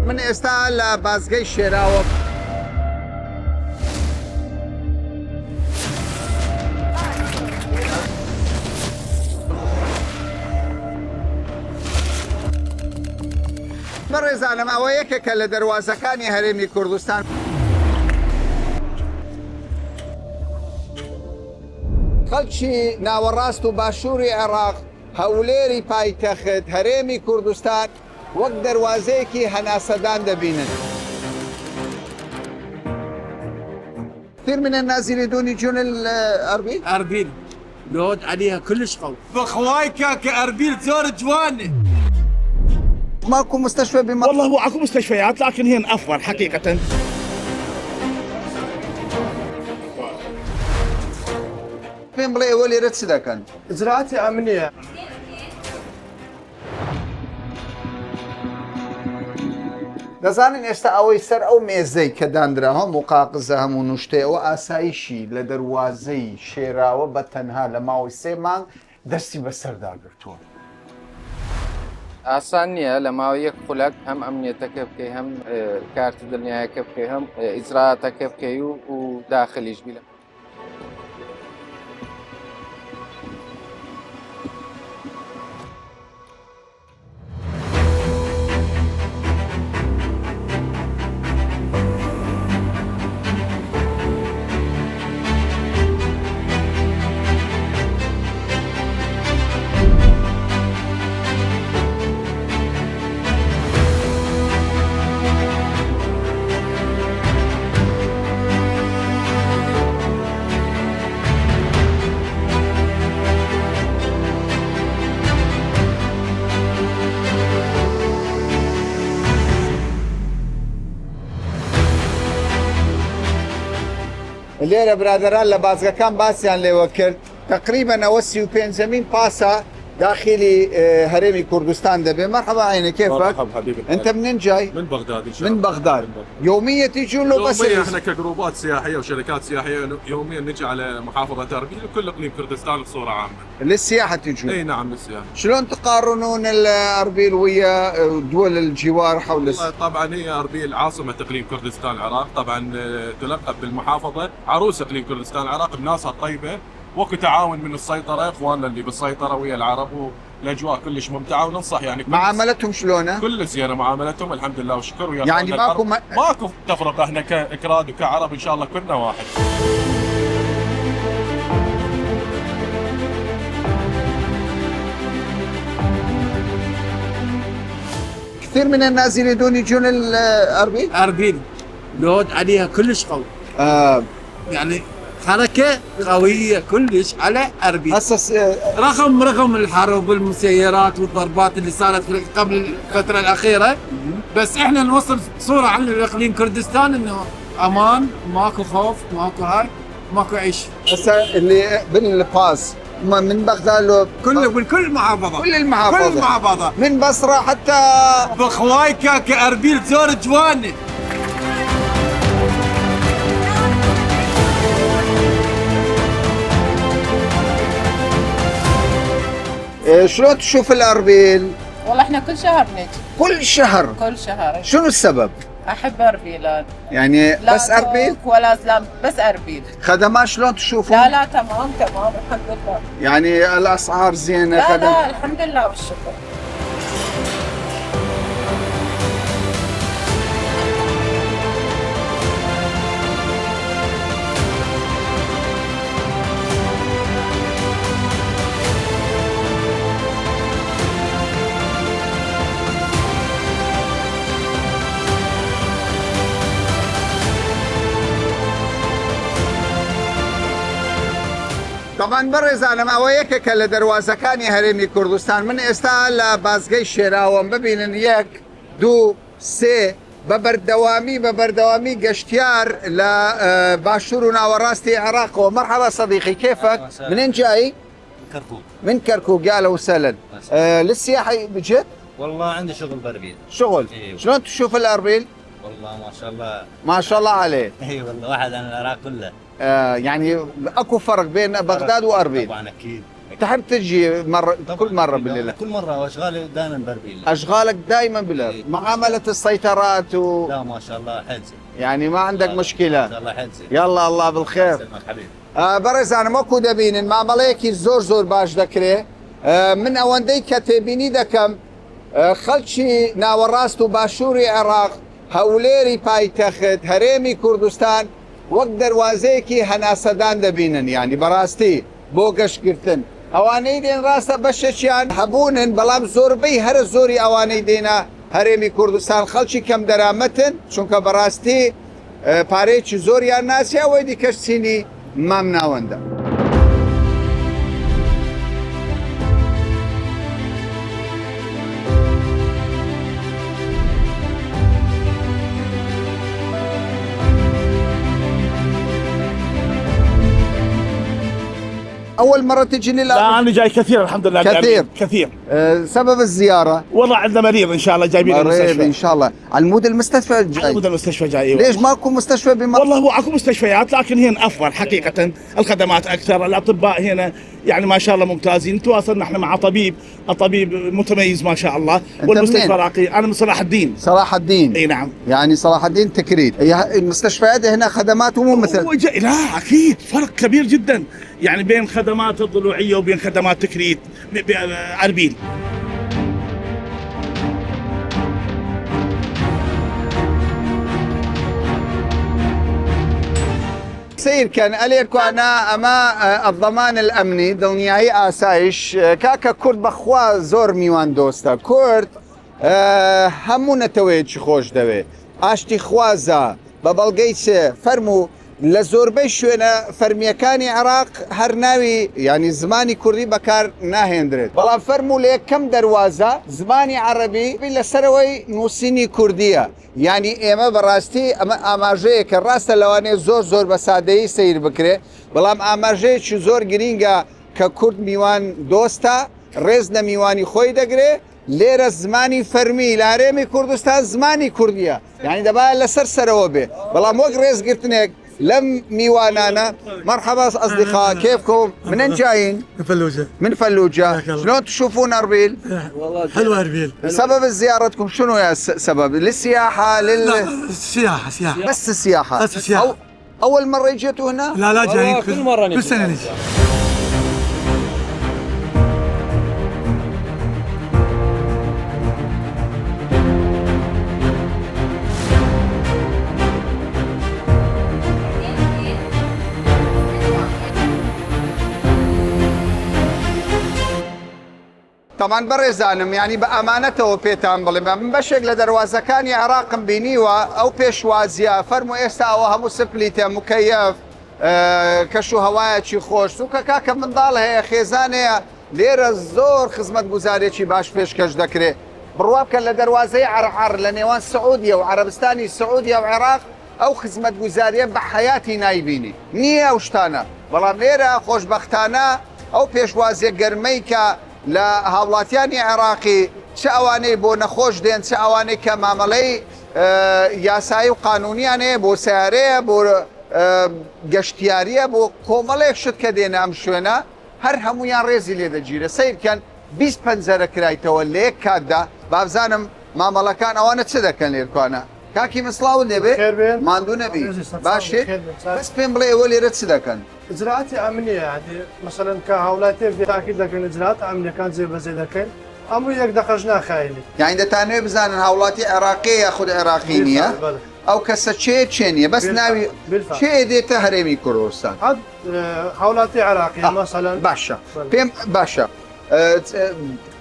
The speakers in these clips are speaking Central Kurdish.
من ئێستا لە بازگەی شێراوە بەڕێزانم ئەوە یەکێکە لە دەواازەکانی هەرێمی کوردستان. خەڵکی ناوەڕاست و باشووری عێراق هەولێری پایتەخت هەرێمی کوردستان وەک دەواازەیەکی هەناسەدان دەبینن. كثير من الناس يريدون يجون الأربيل؟ أربيل العود عليها كلش قوي. بخوايكا كأربيل زور جواني. ماكو مستشفى بمصر؟ والله هو اكو مستشفيات لكن هي افضل حقيقة. فين بڵێ ئێوە لێرە چ دەکەن؟ إجراءات أمنية. دەزانین ئێستا ئەوەی سەر ئەو مێزەی کە دانرا هەموو قاقزە هەموو نوشتەیەوە ئاسایشی لە دەواازەی شێراوە بە تەنها لە ماوەی 3 مانگ دەستی بەسەرداگرتووە. ئاسان نییە لە ماوەی یەک خولەک هەم ئەمنیەتەکە بکەی هەم کارتی دڵنیایەکە بکەی هەم ئیجراعاتەکە بکەی و داخلیش بیلە. لێرە برادران لە بازگەکان باسییان لێوە کرد تقریبا ئەوە 35مین پاسە داخلی هەرێمی کوردستان دەبێ. مرحبا عيني كيفك؟ مرحبا حبيبي. انت منين جاي؟ من بغداد ان شاء من الله. بغداد. يوميا تيجون له بس يوميا احنا كجروبات سياحيه وشركات سياحيه يوميا نجي على محافظه اربيل وكل اقليم كردستان بصوره عامه. للسياحه تيجون؟ اي نعم للسياحه. شلون تقارنون اربيل ويا دول الجوار حول طبعا هي اربيل عاصمه اقليم كردستان العراق، طبعا تلقب بالمحافظه عروس اقليم كردستان العراق بناسها الطيبه، واكو تعاون من السيطره اخواننا اللي بالسيطره ويا العرب والاجواء كلش ممتعه وننصح يعني معاملتهم شلونه؟ كل زينه معاملتهم الحمد لله والشكر ويا يعني ماكو تفرقه، احنا كاكراد وكعرب ان شاء الله كلنا واحد. كثير من الناس يريدون يجون الأربيل؟ أربيل العود عليها كلش قوي. يعني حركة قوية كلش على أربيل. هسه رغم الحرب والمسيرات والضربات اللي صارت قبل الفترة الأخيرة، بس احنا نوصل صورة عن الإقليم كردستان انه امان، ماكو خوف، ماكو هاي، ماكو عيش. هسه اللي بالباس من بغداد كل محافظة، كل المحافظة من بصرة حتى بخوايكا كأربيل زور جواني. شلون تشوف الأربيل؟ والله احنا كل شهر نجي. كل شهر؟ كل شهر. شنو السبب؟ احب اربيل يعني بس اربيل؟ ولا زلام بس اربيل. خدمات شلون تشوفون؟ لا تمام الحمد لله. يعني الاسعار زينه؟ لا الحمد لله والشكر. طبعا بەڕێزانم ئەوە یەکێکە لە دەواازەکانی هەرێمی کوردستان. من ئێستا لە بازگەی شێراوەم ببینن 1 2 3 بەبەردەوامی گەشتیار لە باشوور و ناوەڕاستی عێراقەوە. مرحبا صديقي كيفك؟ منين جاي؟ كركوك. من كركوك. اهلا وسهلا. للسياحة بجد؟ والله عندي شغل باربيل. شغل؟ إيه. شلون تشوف الأربيل؟ والله ما شاء الله. ما شاء الله عليه. اي والله واحد عن العراق كله. يعني اكو فرق بين بغداد واربيل؟ طبعا اكيد تحب تجي كل مرة بالليل؟ كل مرة واشغالي دائما باربيل. اشغالك دائما بالليل، معاملة السيطرات لا ما شاء الله حلزة. يعني ما عندك مشكلة. ما شاء الله حلزة. يلا الله بالخير. سلمك حبيبي. بەڕێزانم وەکو دەبینن مامەڵەیەکی زۆر باش دەکرێ. من ئەوەندەی کە تێبینی دەکەم خەڵکی ناوەڕاست و باشووری عێراق، هەولێری پایتەخت، هەرێمی کوردستان وەک دەواازەیەکی هەناسەدان دەبینن، ینی بەڕاستی بۆ گەشتگرتن. ئەوانەی دێن ڕاستە بەشەیان هەبوونن، بەڵام زۆربەی هەرە زۆری ئەوانەی دێنە هەرێمی کوردستان خەڵکی کەم دەرامەتن، چونکە بەڕاستی پارەیەکی زۆریان ناسیە ئەوەی دیکەش چینی مام ناوەندە. أول مرة تجي لا للأردن؟ انا جاي كثير الحمد لله. كثير. كثير. سبب الزيارة؟ والله عندنا مريض ان شاء الله جايبين مريض المستشفى. إن شاء الله. على مود المستشفى جاي؟ مود المستشفى جاي. ليش ماكو مستشفى بمصر؟ والله هو اكو مستشفيات لكن هنا افضل حقيقة، الخدمات اكثر، الاطباء هنا يعني ما شاء الله ممتازين. تواصلنا احنا مع الطبيب متميز ما شاء الله، والمستشفى راقي. انا من صلاح الدين. صلاح الدين. اي نعم. يعني صلاح الدين تكريت. المستشفيات هنا خدماته مو مثل لا اكيد فرق كبير جدا يعني بين خدمات الضلوعية وبين خدمات تكريت اربيل. سير كان أليكو أنا أما الضمان الأمني دنياي آسايش كاكا كرد بخوا زور ميوان دوستا كرد همو نتويد خوش دوي آشتي خوازا ببلغيش فرمو لزوربي شوينا فرميكاني عراق هرناوي يعني زماني كردي بكار ناهندرد بلا فرمو ليه كم دروازة زماني عربي بلا سروي نوسيني كردية يعني اما براستي اما اماجيك الراس لواني زور بسادهي سير بكري بلا اماجيك زور جرينجا ككرد ميوان دوستا رزنا ميواني خوي دقري ليرة زماني فرمي لهرمي كردستان زماني كردية يعني دبا لسر سروبي بلا موق رز قرتنك لم ميوانانا. مرحبا أصدقاء، كيفكم؟ منين جايين؟ من فلوجة. من فلوجة. شلون تشوفون أربيل؟ والله حلوة أربيل. سبب زيارتكم شنو يا سبب؟ للسياحة لا سياحة. بس السياحة. بس السياحة. أول مرة جيتوا هنا؟ لا جايين كل مرة كل سنة نجي. طبعا برزانم يعني بأمانته بيتان بڵێ من بەشێک لە دەواازەکانی عێراقم بینیوە ئەو پێشوازیە فەرمو ئێستا ئەوە هەموو سپلیتە مکەیەف کەش و هەوایەکی خۆش سوکە کاکە منداڵ هەیە خێزان هەیە لێرە زۆر خزمەت گوزارێکی باش پێشکەش دەکرێت بڕوا بکە لە دەواازەی عەرعەر لە نێوان سعودیە و عەرەبستانی سعودیە و عێراق ئەو خزمەت گوزاریە بە حەیاتی نایبینی نییە ئەو شتانە بەڵام لێرە خۆشبەختانە ئەو پێشوازیە گەرمەی کە لە هاوڵاتیانی عێراقی چه ئەوانەی بۆ نەخۆش دێن چه ئەوانەی کە مامەڵەی یاسایی و قانونیان هەیە بۆ سیارەیە بۆ گەشتیاریە بۆ کۆمەڵێک شت کە دێنە ئەم شوێنە هەر هەمویان ڕێزی لێ دەگیرە سیرکەن 20 پەنجەرە کرایتەوە لە یەک کاتدا بابزانم مامەڵەکان ئەوانە چ دەکەن لێرکوانە کاکی مسڵاو لێبێ ماندوو نەبی باشێت بەس پێم بڵێ ئەوە لێرە چ دەکەن؟ إجراءات أمنية يعني مثلا كهولاتي في تأكيد لكن إجراءات أمنية كان زي بزي لكن أمر يقدر خرجنا خايلي يعني دەتانوێ بزانن هاوڵاتی عێراقی یاخود عێراقی نییە ئەو کەسە چێنیە بەس ناوی چێ دێتە هەرێمی کوردستان عاد هولاتي عراقية مثلا باشە پێم باشە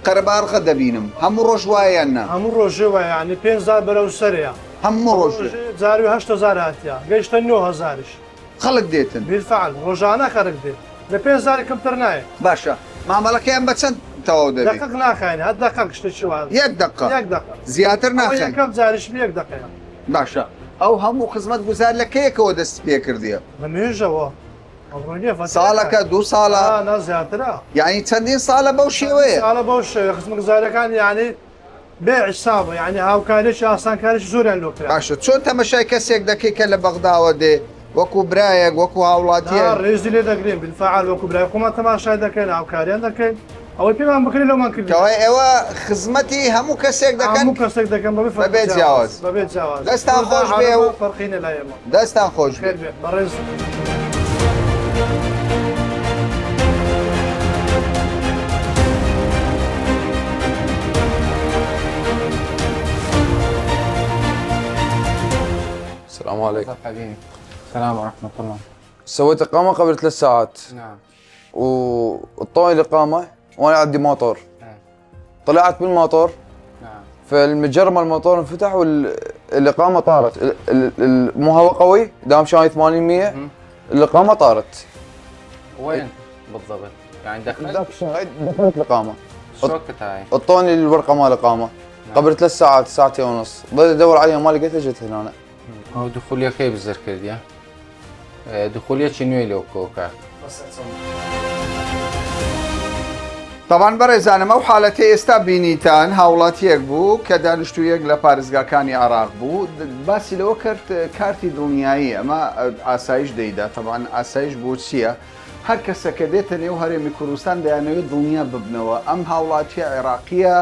قەرەبارغە دەبینم هەموو ڕۆژ وایەنە هەموو ڕۆژێوە يعني 5,000 بەرەو سەرەیە هەموو ڕۆژ 8,000 هاتیە گەیشتە 9,000 خەڵک دێتن بالفعل ڕۆژانە خەرک دێت لە 5,000 کەمتر نایە باشە مامەڵەکەیان بە چەند تەواو دەبێت دقیق ناخاینە هەر دقیق شتێکی وایە یەک دقە زیاتر ناخەین یەکەم جاریش یەک دقیقە باشە ئەو هەموو خزمەت گوزار لە کەیەکەوە دەست پێ کردیە لە مێژەوە ساڵەکە 2 ساڵە نازیاترە یعنی چەندین ساڵە بەو شێوەیە ساڵە بەو شێوەیە خزمەت گوزاریەکان یعنی بيع حسابه يعني هاوکاریش ئاسانکاریش زۆریان لۆ کرا باشە چۆن تەمەشای کەسێک دەکەی کە لە بەغداوە دێ وەکو برایەک وەکو هاوڵاتیە ڕێژی لێ دەگرین بالفعال وەکو برای خۆمان تەماشای دەکەین هاوکاریان دەکەین ئەوەی پێمان بکرێت لەومان کردی کەوای ئێوە خزمەتی هەموو کەسێک دەکەن هەموو کەسێک دەکەن بەبێ جیاواز بەبێ جیاواز دەستان خۆش بێ و فەرقینە لای ئێمە دەستان خۆش بێ خێر بێ بەڕێز السلام عليكم. حبيبي السلام ورحمة الله. سويت إقامة قبل 3 ساعات نعم. وطوني الإقامة وأنا عندي موتور. نعم. طلعت بالموتور. نعم. فالمجر مال الموتور انفتح والإقامة طارت. مو هوا قوي دام شاي 800 الإقامة طارت. وين بالضبط؟ يعني دخلت؟ دخلت الإقامة. شو وقت هاي؟ اعطوني الورقة مال الإقامة قبل 3 ساعات ساعتين ونص، ضليت أدور عليها ما لقيتها جت هنا. هو دخوليا كيف الزركرديا؟ دخوليا شنو لو كوكا؟ طبعاً بەڕێزانم ئەو حاڵەتە ئێستا بینیتان هاوڵاتیەک بوو کە دانیشتوویەک لە پارێزگاکانی عێراق بوو باسی لەوە کرد کارتی دڵنیایی ئەمە ئاسایش دەیدا طبعاً ئاسایش بۆ چییە؟ هەر کەسە کە دێتە نێو هەرێمی کوردستان دەیانەوێت دڵنیا ببنەوە ئەم هاوڵاتیە عێراقیە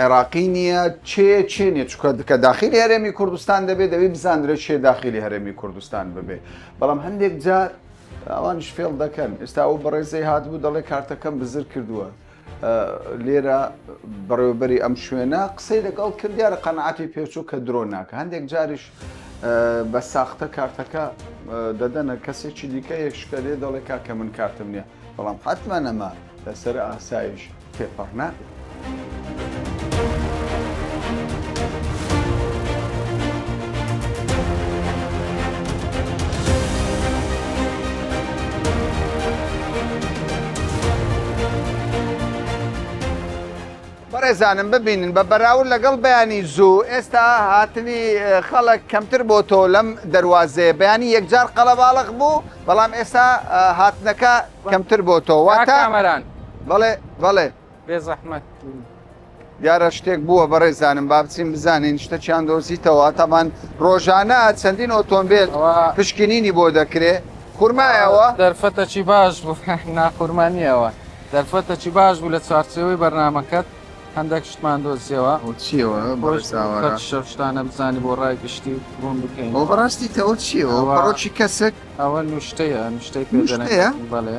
عێراقی نییە چێ نیە چکە کە داخلی هەرێمی کوردستان دەبێت دەبێت بزانرێت چێ داخلی هەرێمی کوردستان ببێ بەڵام هەندێک جار ئەوانش فێڵ دەکەن ئێستا ئەو بەڕێزەی هاتبوو دەڵێ کارتەکەم بزر کردووە لێرە بەڕێوەبەری ئەم شوێنە قسەی لەگەڵ کردیارە قەنەعەتی پێچوو کە درۆ ناکە هەندێک جاریش بە ساختە کارتەکە دەدەنە کەسێکی دیکە یەکشکەلێ دەڵێ کاکە من کارتم نییە بەڵام حتممە نەما لەسەر ئاسایش تێپەڕ ناکە. بەڕێزانم ببینن بە بەراورد لەگەڵ بەیانی زوو ئێستا هاتنی خەڵک کەمتر بۆ تۆ لەم دەواازەیە بەیانی یەکجار قەڵەباڵغ بوو بەڵام ئێستا هاتنەکە کەمتر بۆ تۆ کامەران بەڵێ بێ زەحمەت دیارە شتێک بووە بەڕێزانم با بچین بزانین شتەکیان دۆزیتەوە تامان ڕۆژانە چەندین ئۆتۆمبیل پشکنینی بۆ دەکرێت خورمایەوە دەرفەتەکی باش بوو ناخورمانیەوە دەرفەتەکی باش بوو لە چوارچێوەی بەرنامەکەت هەندێک شتمان دۆزیەوە چیەوە شتانە بزانی بۆ ڕای گشتی ڕوون بکەین ئەو بەڕاستی تەوە چیەوە پەڕۆکی کەسێک ئەوە نوشتەیە نوشتەی پێدەنێ بەڵێ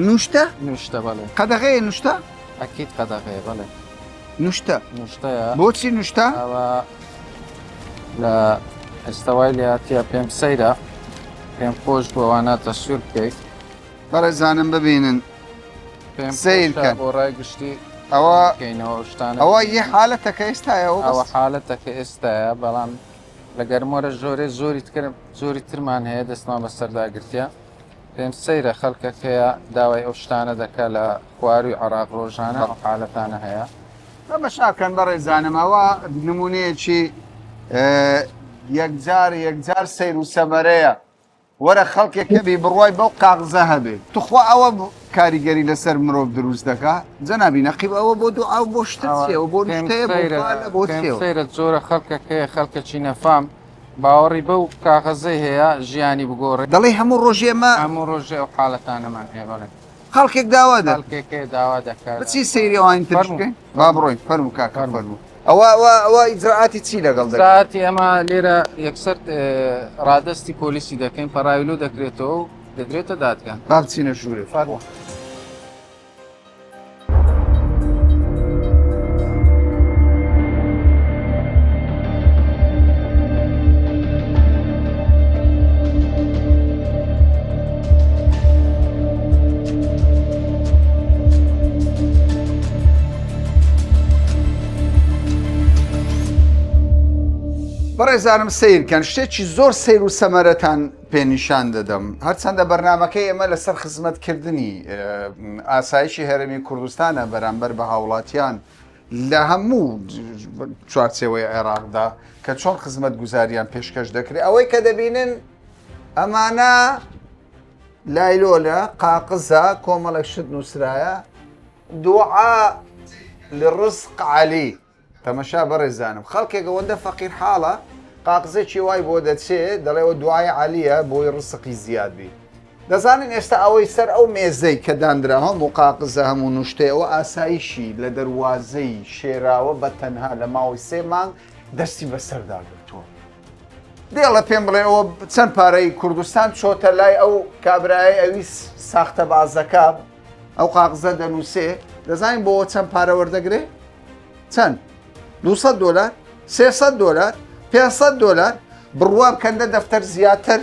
نوشتە نوشتە بەڵێ قەدەغەیە نوشتە ئەکید قەدەغەیە بەڵێ نوشتە نوشتەیە بۆچی نوشتە ئەوە لە ئێستاوای لاتیە پێم سەیرە پێم خۆش بۆوانە تەسوور بکەیت بەڕێزانم ببینن سیرکەن بۆ ڕای گشتی ئەوە یە حالەتەکە ئێستایەوە ئەوە حالەتەکە ئێستاە بەڵام لە گەرمۆرە ژۆرە زۆری ترمان هەیە دەستمان بە سەرداگرتیا پێم سەیرە خەڵکەکەیە داوای ئەو شتانە دەکات لە خواروی عێراق ڕۆژانە ئەو حالەتانە هەیە ئەمە شاکەن بەڕێزانم ئەوە نمونەیەکی یەکجار سیر و سەمەرەیە وەرە خەڵکێکە بێ بڕوای بەو قاغزە هەبێت توخوا ئەوە کاریگەری لەسەر مرۆڤ دروست دەکات جەنابی نەقیب ئەوە بۆ دوو ئەو بۆ شتەیەوە بۆ سەیرە زۆرە خەڵکەکەیە خەڵکەکی نەفام باوەڕی بەو کاغەزەی هەیە ژیانی بگۆڕێت دەڵێ هەموو ڕۆژێمە هەموو ڕۆژێ ئەو حاڵەتانەمان هەیە بەڵێ خەڵکێک داوادە خەڵکێکەیە داوا دەکات بچی سەیری ئەوانی تر بکەین با بڕۆین فەرموو کاکە فەرموو ئەوە ئیجراعاتی چی لەگەڵ ئیجراعاتی ئەمە لێرە یەکسەر ڕادستی پۆلیسی دەکەین پەراویلو دەکرێتەوە و دەدرێتە دادگا با بچینە ژوورێ فەرموو بەڕێزانم سیرکەن شتێکی زۆر سیر و سەمەرەتان پێنیشان دەدەم هەرچەندە بەرنمەکەی ئێمە لەسەر خزمەتکردنی ئاسایشی هەرێمی کوردستانە بەرامبەر بە هاوڵاتیان لە هەموو چوارچێوەی عێراقدا کە چۆن خزمەت گوزاریان پێشکەش دەکرێت ئەوەی کە دەبینن ئەمانە لایلۆلە قاقزە کۆمەڵێک شت نووسرایە دوعا لڕزق عەلی تەمەشا بەڕێزانم خەڵکێک ئەوەندە فەقیر حاڵە قاقزێکی وای بۆ دەچێت دەڵێەوە دوای عالیە بۆی ڕسقی زیاد بی دەزانین ئێستا ئەوەی سەر ئەو مێزەی کە دانرا هەموو قاقزە هەموو نوشتەوە ئاسایشی لە دەواازەی شێراوە بە تەنها لە ماوەی 3 مانگ دەستی بەسەرداگرتووە دێڵە پێم بڵێ ئەوە چەند پارەی کوردستان چۆتە لای ئەو کابرای ئەوی ساختە بازەکە ئەو قاقزە دەنووسێ دەزانین بۆ چەند پارە وەردەگرێ چەند $200 $300 $500 بڕوا بکەندە دەفتەر زیاتر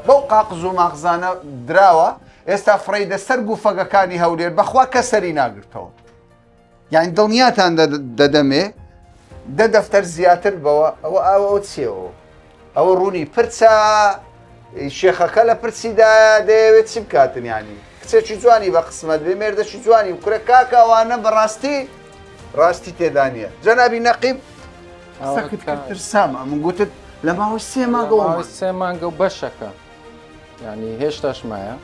بەو قاقز و ماغزانە دراوە ئێستا فڕیدە سەر گوفەگەکانی هەولێر بەخوا کەسەری ناگرتەوە یعنی دڵنیاتان دەدەمێ دەفتەر زیاتر بەوە ئەوە چیەوە ئەوە ڕوونی پرچە شێخەکە لە پرچیدا دەیەوێت چی بکاتن ینی کچێکی جوانی بە قسمەت بێ مێردەکی جوانی کورە کاکە ئەوانە ڕاستی تێدا نیە جەنابی نەقیب ترسامە من گوتت لە ماوەی 3 مانگەوە 3 مانگە و بەشەکە ینی هێشتاش مایە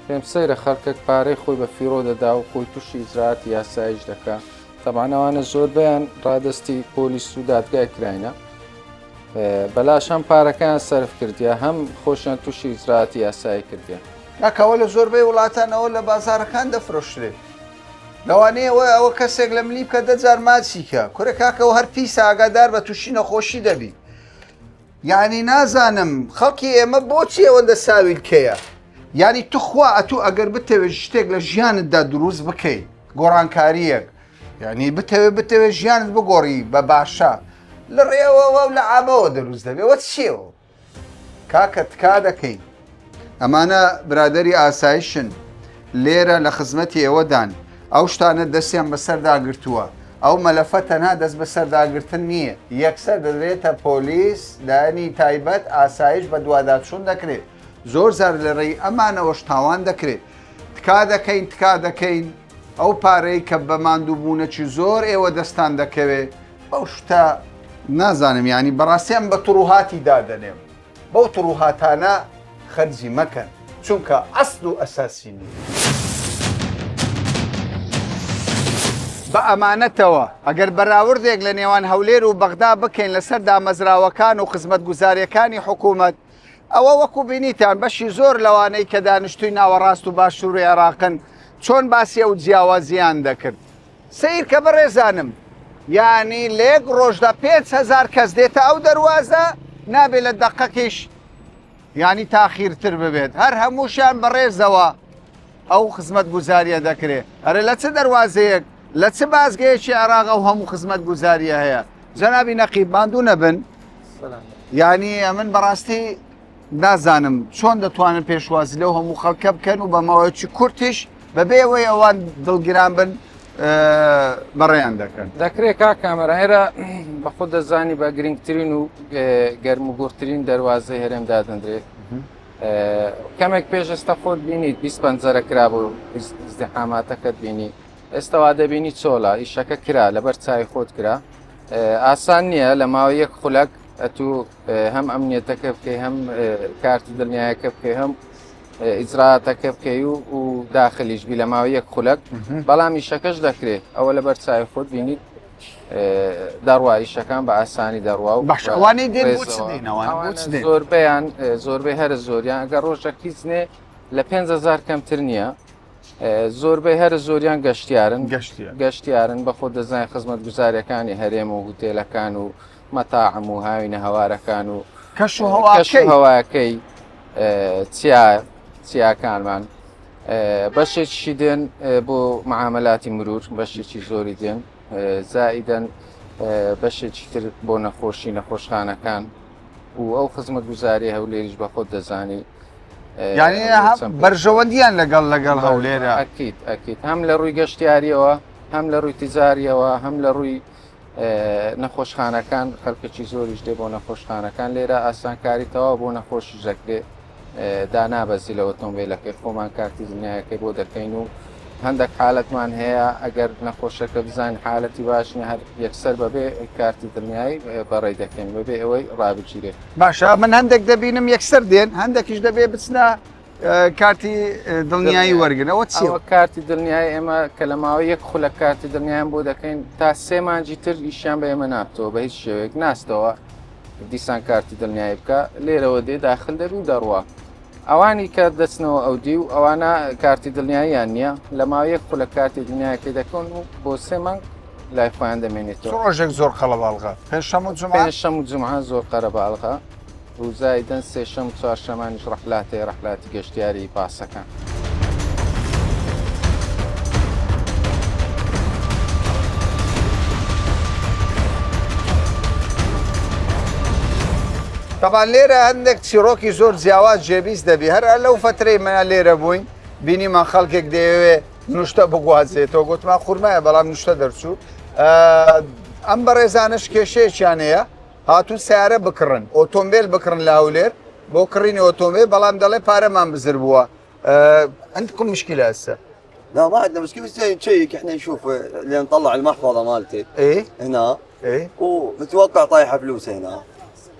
پێم سەیرە خەڵکێک پارەی خۆی بە فیرۆ دەدا و خۆی تووشی ئیجراعاتی یاسایش دەکات تەبانەوانە زۆربیان ڕادستی پۆلیس و دادگای کراینە بەلاش هەم پارەکان سەرف کردیە هەم خۆشیان تووشی ئیجراعاتی یاسایی کردیە ناکەوە لە زۆربەی وڵاتانەوە لە بازارەکان دەفرۆشرێت لەوانەیە ئەوە کەسێک لە ملی بکە 10 جار ماچیکە کورە کاکەەوە هەر پیس ئاگادار بە تووشی نەخۆشی دەبی یعنی نازانم خەڵکی ئێمە بۆچی ئەوەندە ساویلکەیە ینی توخوا ئەتوو ئەگەر بتەوێت شتێک لە ژیانتدا دروست بکەیت گۆڕانکاریەک یعنی بتەوێت ژیانت بگۆڕی بە باشە لە ڕێەوە و لە ئابەوە دروست دەبێت وە چیەوە کاکە تکا دەکەین ئەمانە برادەری ئاسایشن لێرە لە خزمەتی ئێوەدان ئەو شتانە دەستیان بەسەرداگرتووە ئەو مەلەفە تەنها دەست بەسەرداگرتن نییە یەکسەر دەدرێتە پۆلیس دانی تایبەت ئاسایش بە دوواداچوون دەکرێت زۆر زار لە ڕێی ئەمانەوەش تاوان دەکرێت تکا دەکەین ئەو پارەی کە بە ماندووبوونەکی زۆر ئێوە دەستان دەکەوێت ئەو شتە نازانم ینی بەڕاستیان بە توڕوهاتی دادەنێم بەو توڕوهاتانە خەرجی مەکەن چونکە ئەسڵ و ئەساسی نیە بە ئەمانەتەوە ئەگەر بەراوردێک لە نێوان هەولێر و بەغدا بکەین لەسەر دامەزراوەکان و خزمەتگوزاریەکانی حکوومەت ئەوە وەکو بینیتان بەشی زۆر لەوانەی کە دانیشتووی ناوەڕاست و باشووری عێراقن چۆن باسی ئەو جیاوازیان دەکرد سیر کە بەڕێزانم یعنی لێک ڕۆژدا 5,000 کەس دێتە ئەو دەواازە نابێت لە دەقەکیش ینی تاخیرتر ببێت هەر هەمووشیان بەڕێزەوە ئەو خزمەتگوزاریە دەکرێت هەرە لە چ دەواازەیەک لە چ بازگەیەکی عێراق ئەو هەموو خزمەتگوزاریە هەیە جەنابی نەقیب ماندوو نەبن ینی من بەڕاستی نازانم چۆن دەتوانن پێشوازی لەو هەموو خەڵکە بکەن و بە ماوەیەکی کورتیش بەبێەوەی ئەوان دڵگیران بن بەڕێیان دەکەن دەکرێت کا کامەرایرە بە خۆ دەزانی بە گرنگترین و گەرموگوورترین دەواازەی هەرێمدا دەندرێت کەمێک پێش ئێستا خۆت بینیت 20 پەنجەرە کرا بۆ ئیزدیحاماتەکەت بینی ئێستاوا دەبینی چۆڵە ئیشەکە کرا لەبەر چای خۆت کرا ئاسان نییە لە ماوەی یەک خولەک ئەتوو هەم ئەمنیەتەکە بکەی هەم کارتی دڵنیایەکە بکەی هەم ئیجراعاتەکە بکەی و داخلیشبی لە ماوەی یەک خولەک بەڵام ئیشەکەش دەکرێت ئەوە لەبەر چای خۆت بینیت دەڕوا ئیشەکان بە ئاسانی دەڕوا و زۆربەی هەر زۆریان ئەگەر ڕۆژێک هیچ نێ لە 5,000 کەمتر نییە زۆربەی هەر زۆریان گەشتیارن بە خۆ دەزانین خزمەتگوزاریەکانی هەرێم و هوتێلەکان و مەتاعم و هاوینە هەوارەکان و کەش و هەواکەی چیاکانمان بەشێکی دێن بۆ معاملاتی مرور بەشێکی زۆری دێن زائیدەن بەشێکی تر بۆ نەخۆشخانەکان و ئەو خزمەتگوزاری هەولێریش بە خۆت دەزانی یعنی بەرژەوەندیان لەگەڵ هەولێرە ئەکید هەم لە ڕووی گەشتیاریەوە هەم لە ڕووی تیزاریەوە هەم لە ڕووی نەخۆشخانەکان خەڵکێکی زۆریش دێ بۆ نەخۆشخانەکان لێرە ئاسانکاریتەوە بۆ نەخۆشی ژەکرێ دانابەزی لە ئۆتۆمبیلەکەی خۆمان کارتی دنیایەکەی بۆ دەکەین و هەندێک حالەتمان هەیە ئەگەر نەخۆشەکە بزان حالەتی باشنی هەر یەکسەر بەبێ کارتی دنیایی بەڕێ دەکەین بەبێ ئەوەی ڕابچیرێت باشە من هەندێک دەبینم یەکسەر دێن هەندێکیش دەبێ بچنە کارتی دڵنیایی وەرگنەوە چیەوە کارتی دڵنیایی ئێمە کە لە ماوەی یەک خولە کارتی دڵنیایان بۆ دەکەین تا 3 مانجی تر ئیشیان بە ئێمە ناتەوە بە هیچ شێوەیەک ناستەوە دیسان کارتی دڵنیایی بکە لێرەوە دێ داخل دەبی و دەڕوە ئەوانی کە دەچنەوە ئەو دی و ئەوانە کارتی دڵنیاییان نییە لە ماوەیەک خولە کارتی دنیاەکەی دەکەن و بۆ 3 مانگ لای خۆیان دەمێنێتەوە ڕۆژێک زۆر قەڵەباڵغا پێشەم و جومعە پێشەم و جمعە زۆر قەرەباڵغا ڕووزای دەن سێشەم و چوارشەمانیش ڕەحلاتی گەشتیاری پاسەکان. طبعا لێرە هەندێک چیرۆکی زۆر جیاواز جێبیست دەبی هەر لەو فترەی منە لێرە بووین بینیمان خەڵکێک دەیەوێ نوشتە بگوازێتەوە گوتمان خوورمایە بەڵام نوشتە دەرچوو ئەم بەڕێزانش کێشەیەکیان هەیە هاتوون سیارە بکڕن ئۆتۆمبیل بکڕن لە هەولێر بۆ کڕینی ئۆتۆمبیل بەڵام دەڵێ پارەمان بزر بووە عندكم مشكلة هسه؟ لا ما عندنا مشكلة بس نشيك احنا نشوف اللي نطلع المحفظة مالتي ايه هنا ايه ومتوقع طايحة فلوس هنا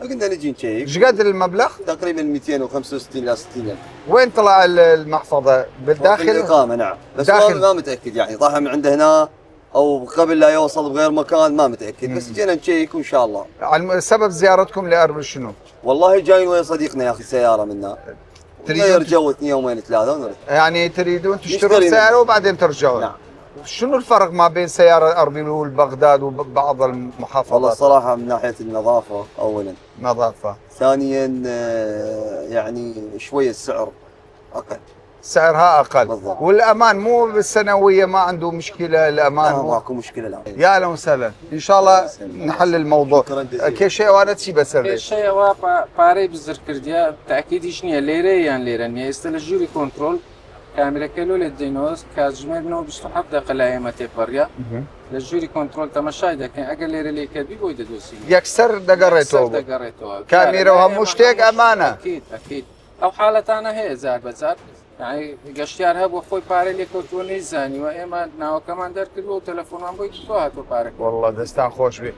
قلنا نجي نشيك. ايش قدر المبلغ؟ تقريبا 265 إلى 60 ألف. وين طلع المحفظة؟ بالداخل؟ بالإقامة نعم بس داخل. ما متأكد يعني طاحة من عنده هنا أو قبل لا يوصل بغير مكان ما متأكد بس جينا نشيك وإن شاء الله. سبب زيارتكم لأربل شنو؟ والله جايين ويا صديقنا ياخذ سيارة منا تريدون جو 2 يومين 3 ونرجع. يعني تريدون تشترون سيارة وبعدين ترجعون؟ نعم. شنو الفرق ما بين سيارة أربيل وبغداد وبعض المحافظات؟ والله الصراحة من ناحية النظافة أولا. نظافة. ثانيا يعني شوية السعر أقل. سعرها أقل. بالضبط. والأمان مو بالسنوية ما عنده مشكلة الأمان؟ لا ماكو مشكلة لا. يا أهلا وسهلا، إن شاء الله نحل الموضوع. كل شيء وأنا تشي بسري. شيء وا باري بزر كرديا تأكيد شنيا ليرة يعني ليرة نيا استلجوري كنترول كاميرا كيلو للدينوس كاجمر نو بستحب دقة لايمة تبريا للجوري كنترول تمشي لكن أقل ليرة اللي كذبي بويد دوسي يكسر دقريتو كاميرا وهم مشتاق أمانة أكيد أو حالة أنا هي زاد بزاد يعني قشتيار هب وخوي باري اللي كنتوني زاني وإما ناو كمان در كدو تلفون عم بيجي توها تو بارك والله دستان خوش بي